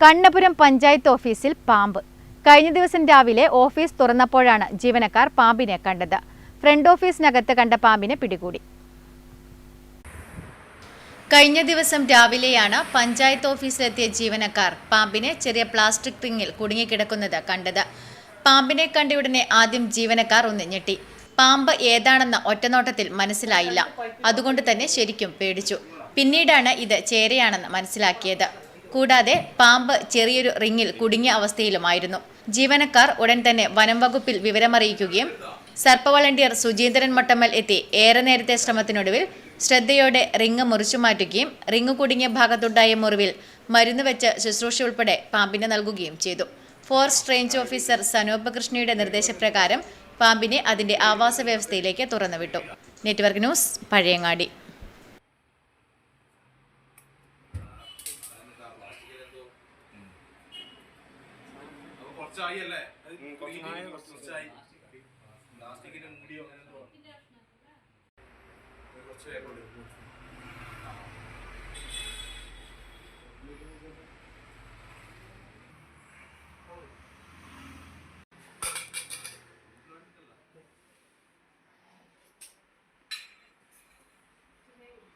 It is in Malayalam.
കണ്ണപുരം പഞ്ചായത്ത് ഓഫീസിൽ പാമ്പ്. കഴിഞ്ഞ ദിവസം രാവിലെ ഓഫീസ് തുറന്നപ്പോഴാണ് ജീവനക്കാർ പാമ്പിനെ കണ്ടത്. ഫ്രണ്ട് ഓഫീസിനകത്ത് കണ്ട പാമ്പിനെ പിടികൂടി. കഴിഞ്ഞ ദിവസം രാവിലെയാണ് പഞ്ചായത്ത് ഓഫീസിലെത്തിയ ജീവനക്കാർ പാമ്പിനെ ചെറിയ പ്ലാസ്റ്റിക് റിങ്ങിൽ കുടുങ്ങിക്കിടക്കുന്നത് കണ്ടത്. പാമ്പിനെ കണ്ടയുടനെ ആദ്യം ജീവനക്കാർ ഒന്ന് ഞെട്ടി. പാമ്പ് ഏതാണെന്ന് ഒറ്റനോട്ടത്തിൽ മനസ്സിലായില്ല. അതുകൊണ്ട് തന്നെ ശരിക്കും പേടിച്ചു. പിന്നീടാണ് ഇത് ചേരയാണെന്ന് മനസ്സിലാക്കിയത്. കൂടാതെ പാമ്പ് ചെറിയൊരു റിങ്ങിൽ കുടുങ്ങിയ അവസ്ഥയിലുമായിരുന്നു. ജീവനക്കാർ ഉടൻ തന്നെ വനം വകുപ്പിൽ വിവരമറിയിക്കുകയും സർപ്പ വളണ്ടിയർ സുജീന്ദ്രൻ മൊട്ടമ്മൽ എത്തി ഏറെ നേരത്തെ ശ്രമത്തിനൊടുവിൽ ശ്രദ്ധയോടെ റിങ് മുറിച്ചു മാറ്റുകയും റിങ് കുടുങ്ങിയ ഭാഗത്തുണ്ടായ മുറിവിൽ മരുന്ന് വെച്ച് ശുശ്രൂഷ ഉൾപ്പെടെ പാമ്പിന് നൽകുകയും ചെയ്തു. ഫോറസ്റ്റ് റേഞ്ച് ഓഫീസർ സനോപ് കൃഷ്ണയുടെ നിർദ്ദേശപ്രകാരം പാമ്പിനെ അതിന്റെ ആവാസ വ്യവസ്ഥയിലേക്ക് തുറന്നുവിട്ടു. Network news, Pazhayangadi. പ്ലാസ്റ്റിക്കിന്റെ മൂടിയോ അങ്ങനെ